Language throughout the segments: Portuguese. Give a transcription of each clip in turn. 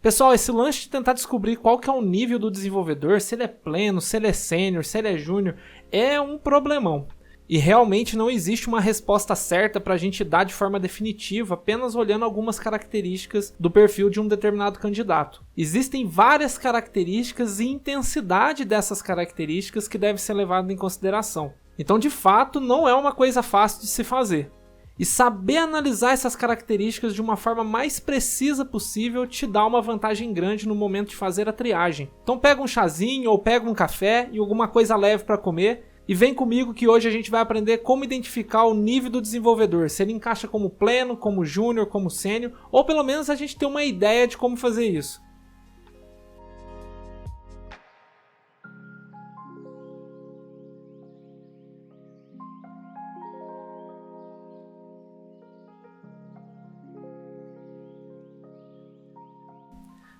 Pessoal, esse lance de tentar descobrir qual que é o nível do desenvolvedor, se ele é pleno, se ele é sênior, se ele é júnior, é um problemão. E realmente não existe uma resposta certa para a gente dar de forma definitiva, apenas olhando algumas características do perfil de um determinado candidato. Existem várias características e intensidade dessas características que deve ser levada em consideração. Então, de fato, não é uma coisa fácil de se fazer. E saber analisar essas características de uma forma mais precisa possível te dá uma vantagem grande no momento de fazer a triagem. Então pega um chazinho ou pega um café e alguma coisa leve para comer e vem comigo que hoje a gente vai aprender como identificar o nível do desenvolvedor, se ele encaixa como pleno, como júnior, como sênior, ou pelo menos a gente ter uma ideia de como fazer isso.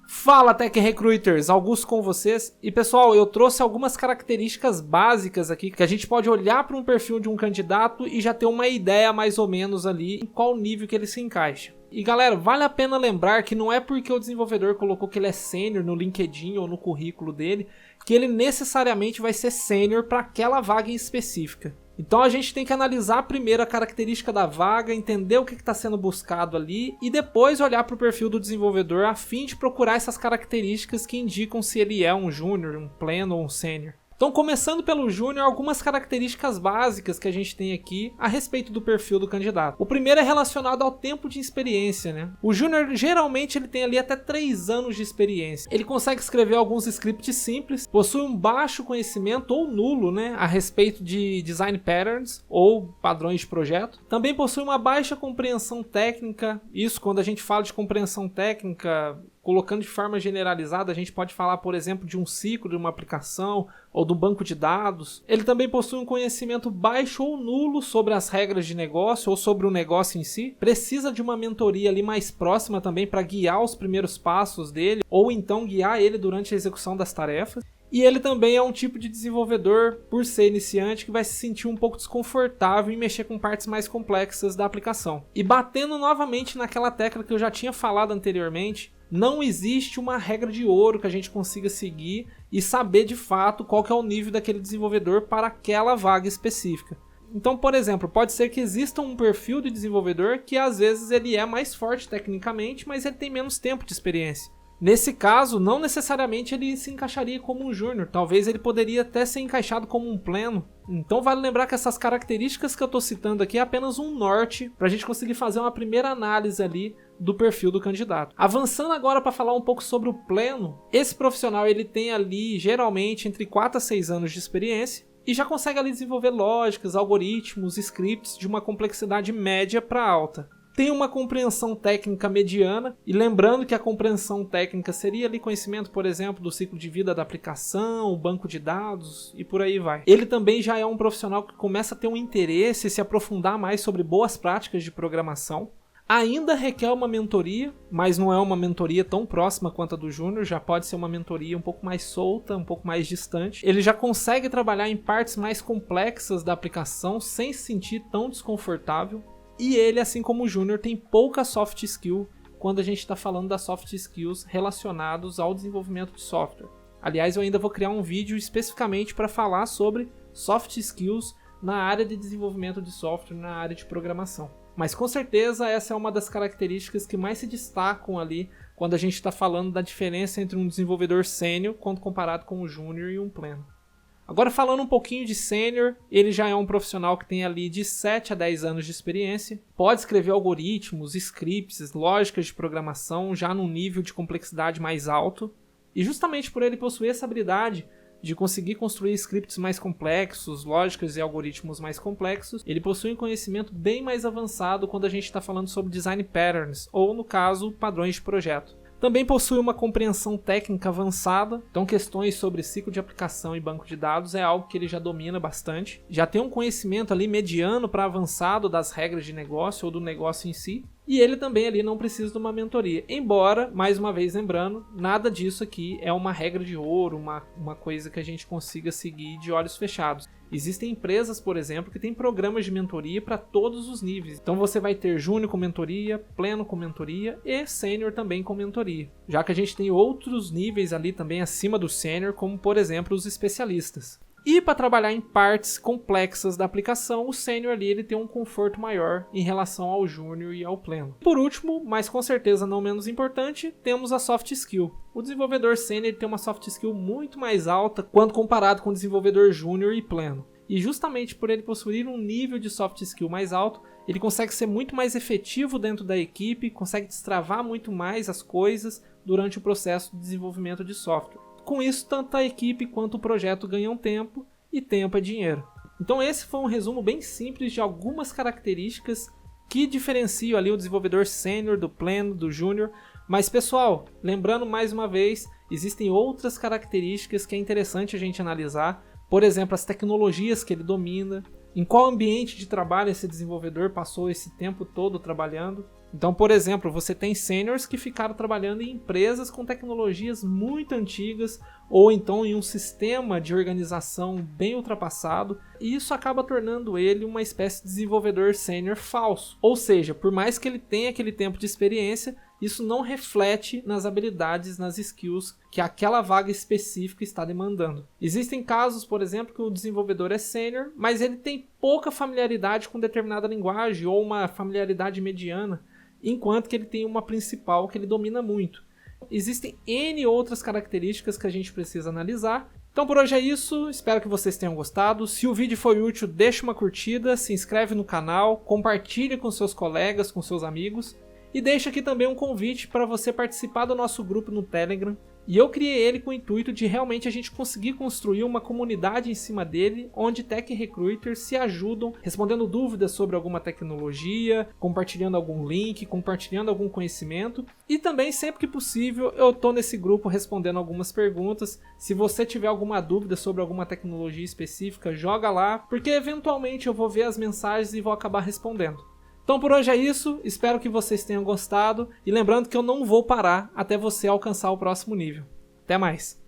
Fala Tech Recruiters, Augusto com vocês. E pessoal, eu trouxe algumas características básicas aqui que a gente pode olhar para um perfil de um candidato e já ter uma ideia mais ou menos ali em qual nível que ele se encaixa. E galera, vale a pena lembrar que não é porque o desenvolvedor colocou que ele é sênior no LinkedIn ou no currículo dele que ele necessariamente vai ser sênior para aquela vaga em específica. Então a gente tem que analisar primeiro a característica da vaga, entender o que está sendo buscado ali e depois olhar para o perfil do desenvolvedor a fim de procurar essas características que indicam se ele é um júnior, um pleno ou um sênior. Então, começando pelo júnior, algumas características básicas que a gente tem aqui a respeito do perfil do candidato. O primeiro é relacionado ao tempo de experiência, né? O júnior, geralmente, ele tem ali até 3 anos de experiência. Ele consegue escrever alguns scripts simples, possui um baixo conhecimento ou nulo, né, a respeito de design patterns ou padrões de projeto. Também possui uma baixa compreensão técnica. Isso, quando a gente fala de compreensão técnica, colocando de forma generalizada, a gente pode falar, por exemplo, de um ciclo de uma aplicação ou do banco de dados. Ele também possui um conhecimento baixo ou nulo sobre as regras de negócio ou sobre o negócio em si. Precisa de uma mentoria ali mais próxima também para guiar os primeiros passos dele ou então guiar ele durante a execução das tarefas. E ele também é um tipo de desenvolvedor, por ser iniciante, que vai se sentir um pouco desconfortável em mexer com partes mais complexas da aplicação. E batendo novamente naquela tecla que eu já tinha falado anteriormente, não existe uma regra de ouro que a gente consiga seguir e saber de fato qual que é o nível daquele desenvolvedor para aquela vaga específica. Então, por exemplo, pode ser que exista um perfil de desenvolvedor que às vezes ele é mais forte tecnicamente, mas ele tem menos tempo de experiência. Nesse caso, não necessariamente ele se encaixaria como um júnior, talvez ele poderia até ser encaixado como um pleno. Então vale lembrar que essas características que eu estou citando aqui é apenas um norte para a gente conseguir fazer uma primeira análise ali do perfil do candidato. Avançando agora para falar um pouco sobre o pleno, esse profissional ele tem ali geralmente entre 4 a 6 anos de experiência e já consegue ali desenvolver lógicas, algoritmos, scripts de uma complexidade média para alta. Tem uma compreensão técnica mediana, e lembrando que a compreensão técnica seria ali conhecimento, por exemplo, do ciclo de vida da aplicação, o banco de dados e por aí vai. Ele também já é um profissional que começa a ter um interesse e se aprofundar mais sobre boas práticas de programação. Ainda requer uma mentoria, mas não é uma mentoria tão próxima quanto a do júnior, já pode ser uma mentoria um pouco mais solta, um pouco mais distante. Ele já consegue trabalhar em partes mais complexas da aplicação sem se sentir tão desconfortável. E ele, assim como o júnior, tem pouca soft skill quando a gente está falando das soft skills relacionados ao desenvolvimento de software. Aliás, eu ainda vou criar um vídeo especificamente para falar sobre soft skills na área de desenvolvimento de software, na área de programação. Mas com certeza essa é uma das características que mais se destacam ali quando a gente está falando da diferença entre um desenvolvedor sênior quando comparado com um júnior e um pleno. Agora falando um pouquinho de sênior, ele já é um profissional que tem ali de 7 a 10 anos de experiência, pode escrever algoritmos, scripts, lógicas de programação já num nível de complexidade mais alto, e justamente por ele possuir essa habilidade de conseguir construir scripts mais complexos, lógicas e algoritmos mais complexos, ele possui um conhecimento bem mais avançado quando a gente está falando sobre design patterns, ou no caso, padrões de projeto. Também possui uma compreensão técnica avançada, então questões sobre ciclo de aplicação e banco de dados é algo que ele já domina bastante. Já tem um conhecimento ali mediano para avançado das regras de negócio ou do negócio em si. E ele também ali não precisa de uma mentoria. Embora, mais uma vez lembrando, nada disso aqui é uma regra de ouro, uma coisa que a gente consiga seguir de olhos fechados. Existem empresas, por exemplo, que têm programas de mentoria para todos os níveis. Então você vai ter júnior com mentoria, pleno com mentoria e sênior também com mentoria. Já que a gente tem outros níveis ali também acima do sênior, como por exemplo os especialistas. E para trabalhar em partes complexas da aplicação, o sênior ali ele tem um conforto maior em relação ao júnior e ao pleno. Por último, mas com certeza não menos importante, temos a soft skill. O desenvolvedor sênior tem uma soft skill muito mais alta quando comparado com o desenvolvedor júnior e pleno. E justamente por ele possuir um nível de soft skill mais alto, ele consegue ser muito mais efetivo dentro da equipe, consegue destravar muito mais as coisas durante o processo de desenvolvimento de software. Com isso, tanto a equipe quanto o projeto ganham tempo, e tempo é dinheiro. Então esse foi um resumo bem simples de algumas características que diferenciam ali o desenvolvedor sênior do pleno, do júnior. Mas pessoal, lembrando mais uma vez, existem outras características que é interessante a gente analisar. Por exemplo, as tecnologias que ele domina, em qual ambiente de trabalho esse desenvolvedor passou esse tempo todo trabalhando. Então, por exemplo, você tem seniors que ficaram trabalhando em empresas com tecnologias muito antigas ou então em um sistema de organização bem ultrapassado, e isso acaba tornando ele uma espécie de desenvolvedor sênior falso. Ou seja, por mais que ele tenha aquele tempo de experiência, isso não reflete nas habilidades, nas skills que aquela vaga específica está demandando. Existem casos, por exemplo, que o desenvolvedor é sênior, mas ele tem pouca familiaridade com determinada linguagem ou uma familiaridade mediana, enquanto que ele tem uma principal que ele domina muito. Existem N outras características que a gente precisa analisar. Então por hoje é isso, espero que vocês tenham gostado. Se o vídeo foi útil, deixa uma curtida, se inscreve no canal, compartilhe com seus colegas, com seus amigos. E deixo aqui também um convite para você participar do nosso grupo no Telegram. E eu criei ele com o intuito de realmente a gente conseguir construir uma comunidade em cima dele, onde tech recruiters se ajudam, respondendo dúvidas sobre alguma tecnologia, compartilhando algum link, compartilhando algum conhecimento. E também, sempre que possível, eu estou nesse grupo respondendo algumas perguntas. Se você tiver alguma dúvida sobre alguma tecnologia específica, joga lá, porque eventualmente eu vou ver as mensagens e vou acabar respondendo. Então por hoje é isso, espero que vocês tenham gostado e lembrando que eu não vou parar até você alcançar o próximo nível. Até mais!